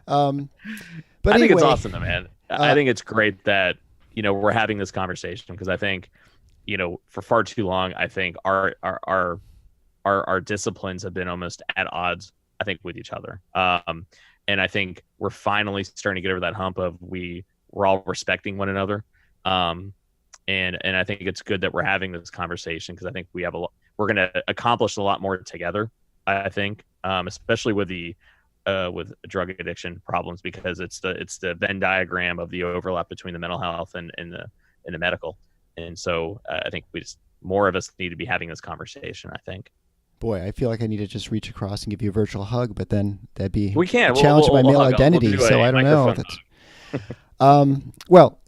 Speaker 2: But
Speaker 3: I think
Speaker 2: anyway,
Speaker 3: it's awesome, though, man. I think it's great that, we're having this conversation, because I think, for far too long, I think our disciplines have been almost at odds, I think, with each other. And I think we're finally starting to get over that hump of we're all respecting one another. And I think it's good that we're having this conversation, because I think we're going to accomplish a lot more together, I think, especially with drug addiction problems, because it's the Venn diagram of the overlap between the mental health and the medical. And so I think more of us need to be having this conversation, I think.
Speaker 2: Boy, I feel like I need to just reach across and give you a virtual hug, but then that'd be
Speaker 3: we can't.
Speaker 2: a challenge to my male identity. So I don't know. Well,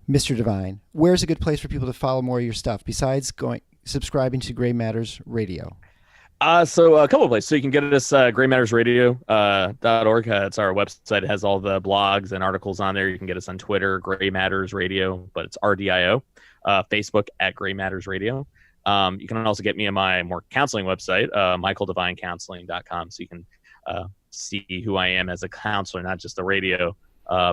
Speaker 2: Mr. DeVine, where's a good place for people to follow more of your stuff besides subscribing to Gray Matters Radio?
Speaker 3: So a couple of places. So you can get us graymattersradio.org. It's our website. It has all the blogs and articles on there. You can get us on Twitter, Gray Matters Radio, but it's RDIO. Facebook at Gray Matters Radio. You can also get me on my more counseling website, DeVineCounseling.com. So you can see who I am as a counselor, not just a radio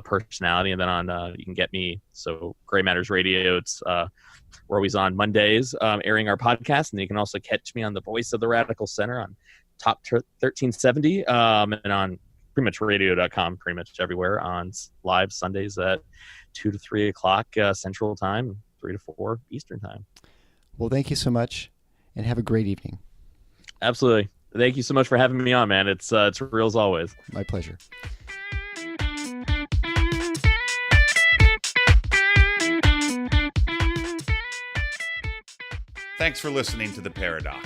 Speaker 3: personality. And then you can get me. So Gray Matters Radio, it's we're always on Mondays airing our podcast. And you can also catch me on the Voice of the Radical Center on Top 1370 and on pretty much radio.com, pretty much everywhere, on live Sundays at 2 to 3 o'clock Central Time, 3 to 4 Eastern Time.
Speaker 2: Well, thank you so much, and have a great evening.
Speaker 3: Absolutely. Thank you so much for having me on, man. It's real as always.
Speaker 2: My pleasure.
Speaker 1: Thanks for listening to The Paradox.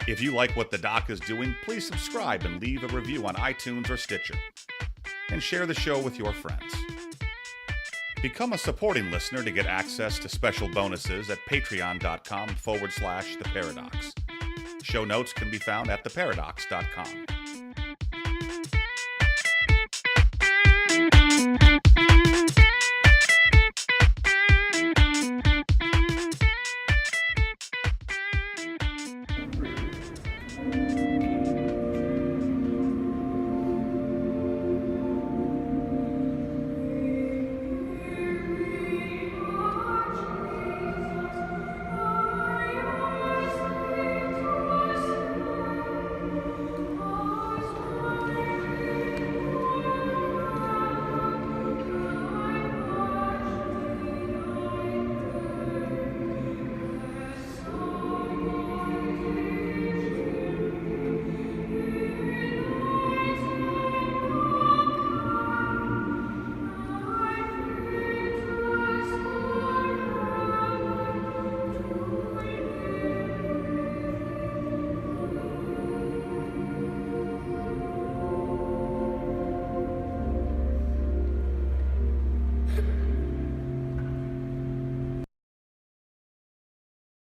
Speaker 1: If you like what the doc is doing, please subscribe and leave a review on iTunes or Stitcher. And share the show with your friends. Become a supporting listener to get access to special bonuses at patreon.com/theparadox. Show notes can be found at theparadox.com.